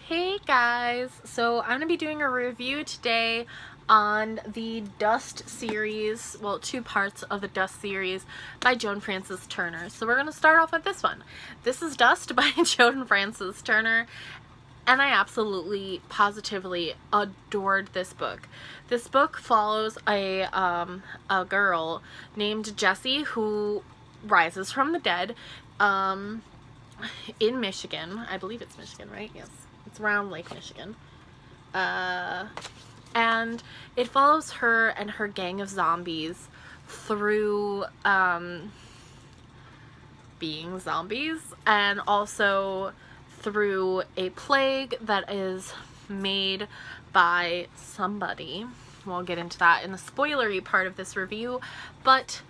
Hey guys, so I'm going to be doing a review today on the Dust series, well, two parts of the Dust series by Joan Frances Turner. So we're going to start off with this one. This is Dust by Joan Frances Turner, and I absolutely, positively adored this book. This book follows a girl named Jessie who rises from the dead in Michigan. I believe it's Michigan, right? Yes. It's around Lake Michigan. And it follows her and her gang of zombies through being zombies, and also through a plague that is made by somebody. We'll get into that in the spoilery part of this review, but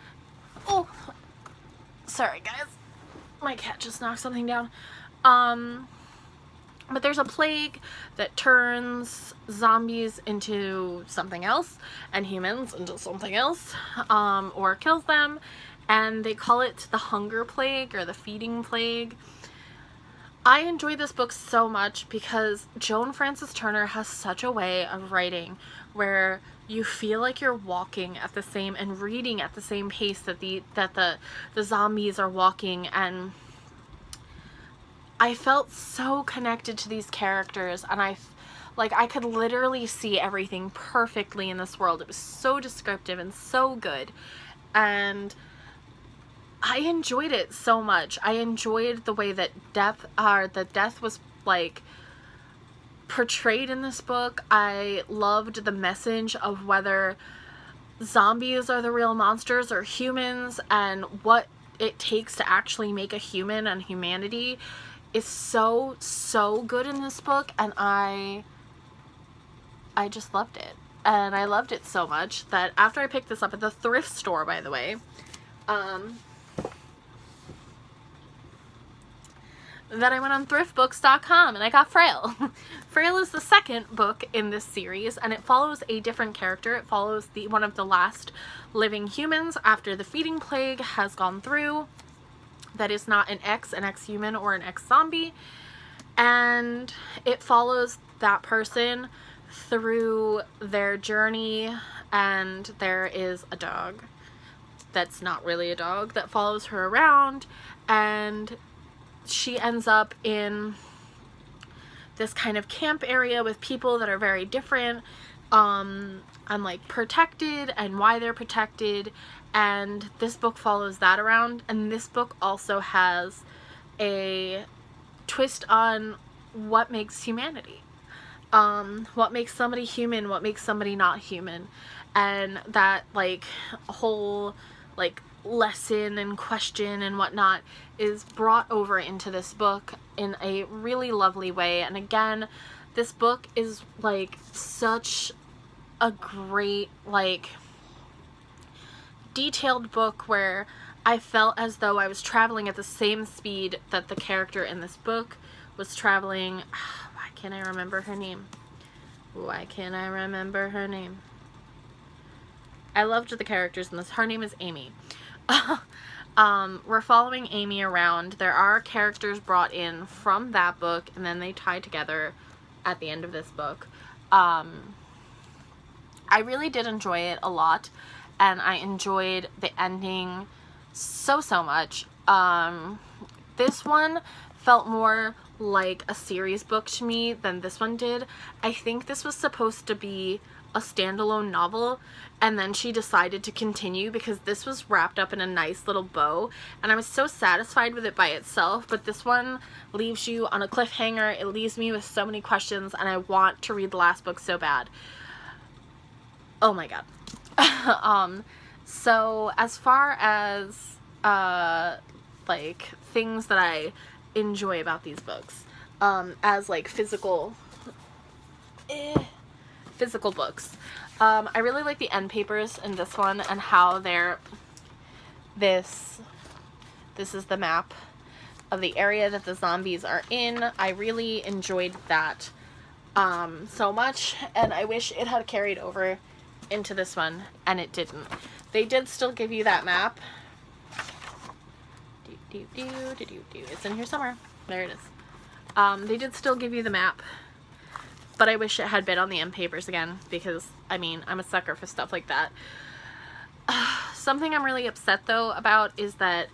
oh, sorry guys, my cat just knocked something down. But there's a plague that turns zombies into something else and humans into something else, or kills them, and they call it the hunger plague or the feeding plague. I enjoy this book so much because Joan Frances Turner has such a way of writing where you feel like you're walking at the same and reading at the same pace that the zombies are walking, and I felt so connected to these characters, and I could literally see everything perfectly in this world. It was so descriptive and so good, and I enjoyed it so much. I enjoyed the way that the death was like portrayed in this book. I loved the message of whether zombies are the real monsters or humans, and what it takes to actually make a human and humanity is so good in this book, and I just loved it. And I loved it so much that after I picked this up at the thrift store, by the way, that I went on thriftbooks.com and I got Frail. Frail is the second book in this series, and it follows a different character. It follows one of the last living humans after the feeding plague has gone through. That is not an ex-human or an ex-zombie, and it follows that person through their journey, and there is a dog that's not really a dog that follows her around, and she ends up in this kind of camp area with people that are very different, and like protected, and why they're protected. And this book follows that around, and this book also has a twist on what makes humanity, what makes somebody human, what makes somebody not human, and that like whole like lesson and question and whatnot is brought over into this book in a really lovely way. And again, this book is like such a great like detailed book where I felt as though I was traveling at the same speed that the character in this book was traveling. Why can't I remember her name? Why can't I remember her name? I loved the characters in this. Her name is Amy. We're following Amy around. There are characters brought in from that book, and then they tie together at the end of this book. I really did enjoy it a lot, and I enjoyed the ending so much. This one felt more like a series book to me than this one did. I think this was supposed to be a standalone novel, and then she decided to continue because this was wrapped up in a nice little bow, and I was so satisfied with it by itself. But this one leaves you on a cliffhanger. It leaves me with so many questions, and I want to read the last book so bad. Oh my god. So as far as like things that I enjoy about these books, as like physical books, I really like the end papers in this one, and how they're this is the map of the area that the zombies are in. I really enjoyed that so much, and I wish it had carried over into this one, and it didn't. They did still give you that map. It's in here somewhere. There it is. They did still give you the map, but I wish it had been on the end papers again, because, I mean, I'm a sucker for stuff like that. Something I'm really upset, though, about is that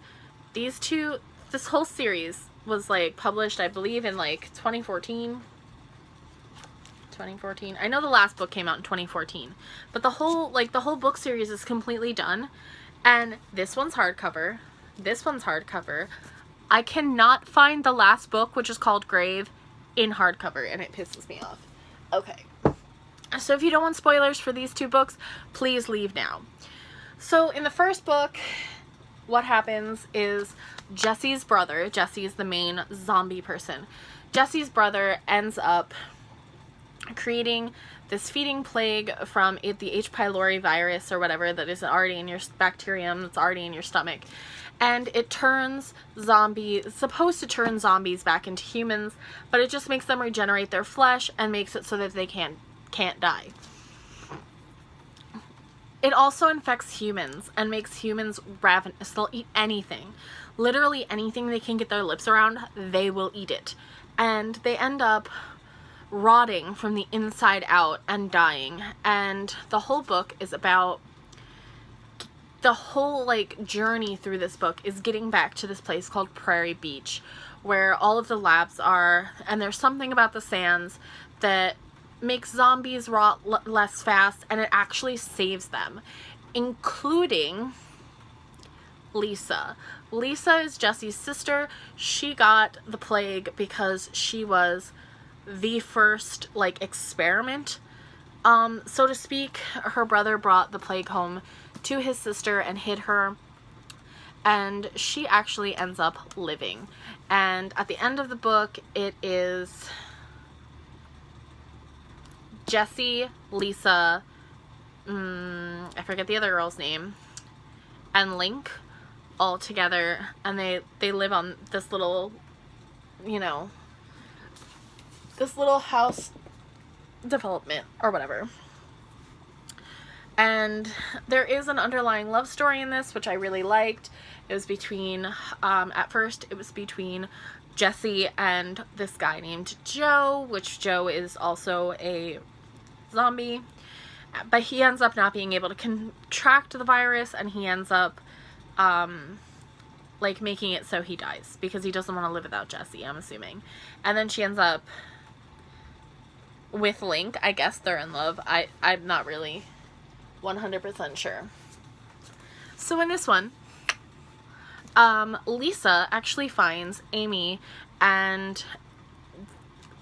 this whole series was, like, published, I believe, in, like, 2014. I know the last book came out in 2014, but the whole book series is completely done, and this one's hardcover, I cannot find the last book, which is called Grave, in hardcover, and it pisses me off. Okay, so if you don't want spoilers for these two books, please leave now. So in the first book, what happens is Jesse's brother, Jesse is the main zombie person, Jesse's brother ends up creating this feeding plague from the H. pylori virus or whatever that is already in your bacterium that's already in your stomach, and it turns zombies, it's supposed to turn zombies back into humans, but it just makes them regenerate their flesh and makes it so that they can't die. It also infects humans and makes humans ravenous. They'll eat anything. Literally anything they can get their lips around, they will eat it. And they end up rotting from the inside out and dying. And the whole book is about, the whole like journey through this book is getting back to this place called Prairie Beach, where all of the labs are, and there's something about the sands that makes zombies rot less fast, and it actually saves them, including Lisa. Lisa is Jesse's sister. She got the plague because she was the first, like, experiment, so to speak. Her brother brought the plague home to his sister and hid her, and she actually ends up living. And at the end of the book, it is Jesse, Lisa, I forget the other girl's name, and Link all together, and they live on this little, you know, this little house development or whatever. And there is an underlying love story in this, which I really liked. It was between, at first it was between Jesse and this guy named Joe, which Joe is also a zombie, but he ends up not being able to contract the virus, and he ends up like making it so he dies because he doesn't want to live without Jesse, I'm assuming. And then she ends up with Link. I guess they're in love. I'm not really 100% sure. So in this one, Lisa actually finds Amy and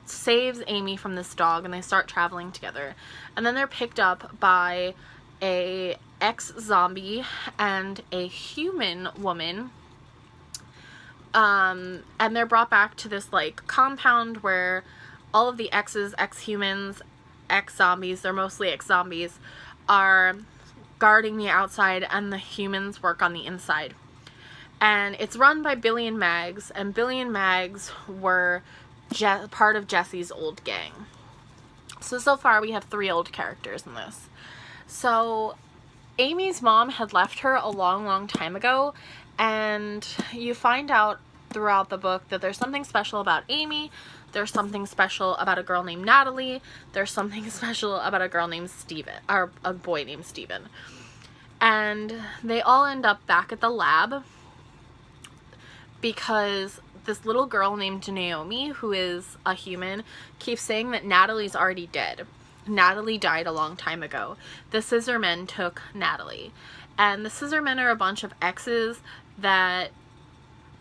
saves Amy from this dog, and they start traveling together. And then they're picked up by a ex-zombie and a human woman, and they're brought back to this like compound where all of the ex-humans, ex-zombies, they're mostly ex-zombies, are guarding the outside, and the humans work on the inside. And it's run by Billy and Mags, and Billy and Mags were part of Jesse's old gang. So far we have 3 old characters in this. So Amy's mom had left her a long time ago, and you find out throughout the book that there's something special about Amy, there's something special about a girl named Natalie, there's something special about a girl named Steven, or a boy named Steven. And they all end up back at the lab because this little girl named Naomi, who is a human, keeps saying that Natalie's already dead. Natalie died a long time ago. The Scissormen took Natalie. And the Scissormen are a bunch of exes that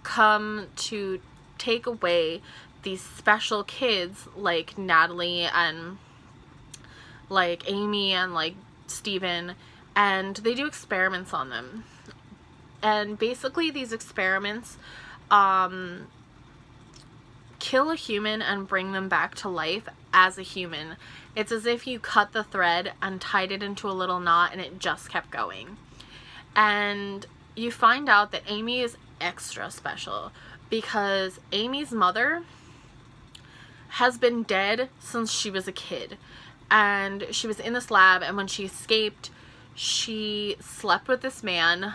come to take away these special kids like Natalie and like Amy and like Steven, and they do experiments on them. And basically these experiments kill a human and bring them back to life as a human. It's as if you cut the thread and tied it into a little knot and it just kept going. And you find out that Amy is extra special because Amy's mother has been dead since she was a kid. And she was in this lab, and when she escaped, she slept with this man.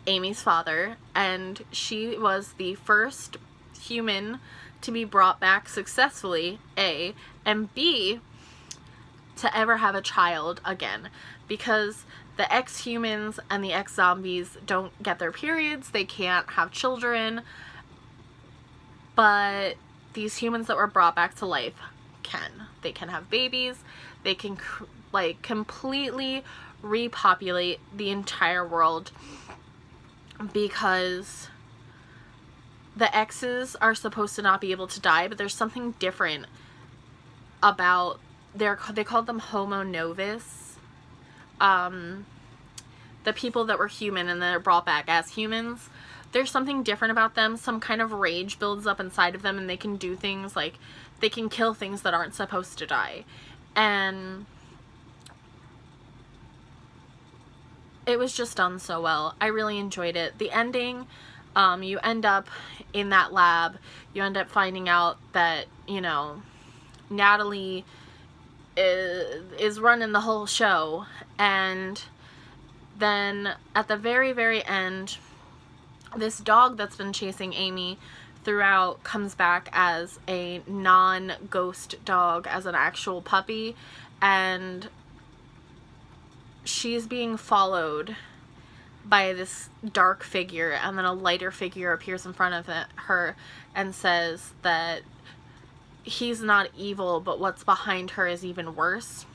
Amy's father, and she was the first human to be brought back successfully, A, and B, to ever have a child again, because the ex-humans and the ex-zombies don't get their periods, they can't have children, but these humans that were brought back to life can. They can have babies, they can like completely repopulate the entire world, because the exes are supposed to not be able to die, but there's something different about they called them Homo novus, the people that were human and then are brought back as humans. There's something different about them. Some kind of rage builds up inside of them, and they can do things like they can kill things that aren't supposed to die. And it was just done so well. I really enjoyed it. The ending, you end up in that lab. You end up finding out that, you know, Natalie is running the whole show. And then at the very, very end, this dog that's been chasing Amy throughout comes back as a non-ghost dog, as an actual puppy, and she's being followed by this dark figure, and then a lighter figure appears in front of her and says that he's not evil, but what's behind her is even worse.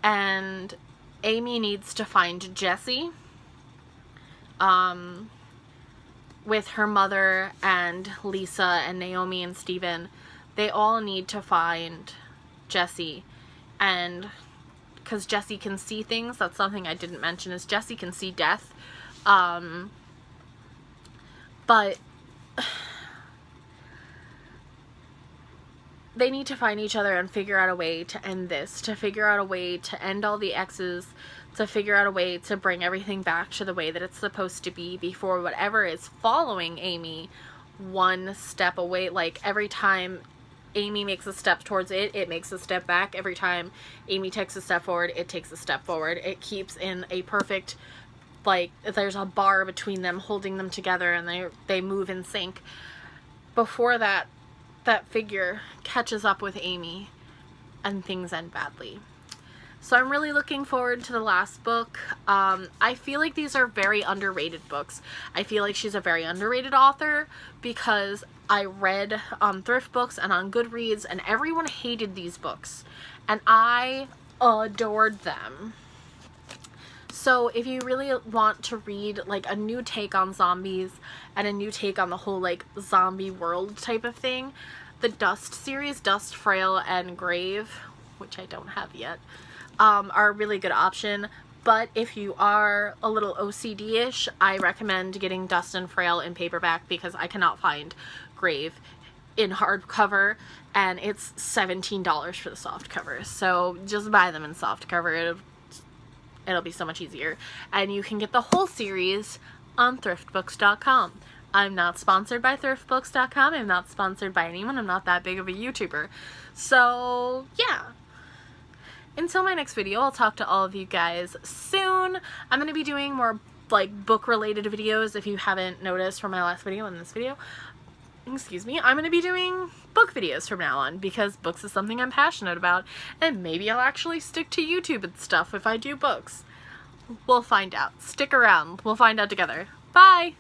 And Amy needs to find Jesse, with her mother and Lisa and Naomi and Steven. They all need to find Jesse, and because Jesse can see things, that's something I didn't mention, is Jesse can see death, but they need to find each other and figure out a way to end this, to figure out a way to end all the exes, to figure out a way to bring everything back to the way that it's supposed to be before whatever is following Amy one step away. Like, every time Amy makes a step towards it, it makes a step back. Every time Amy takes a step forward, it takes a step forward. It keeps in a perfect, like, there's a bar between them holding them together, and they move in sync. Before that figure catches up with Amy and things end badly. So I'm really looking forward to the last book. I feel like these are very underrated books. I feel like she's a very underrated author, because I read on thrift books and on Goodreads, and everyone hated these books, and I adored them. So if you really want to read like a new take on zombies and a new take on the whole like zombie world type of thing, the Dust series, Dust, Frail, and Grave, which I don't have yet, are a really good option. But if you are a little OCD-ish, I recommend getting Dust and Frail in paperback, because I cannot find Grave in hardcover, and it's $17 for the softcover. So just buy them in softcover. It'll be so much easier. And you can get the whole series on thriftbooks.com. I'm not sponsored by thriftbooks.com. I'm not sponsored by anyone. I'm not that big of a YouTuber. So, yeah. Until my next video, I'll talk to all of you guys soon. I'm going to be doing more like book-related videos, if you haven't noticed from my last video and this video. Excuse me. I'm going to be doing book videos from now on, because books is something I'm passionate about, and maybe I'll actually stick to YouTube and stuff if I do books. We'll find out. Stick around. We'll find out together. Bye!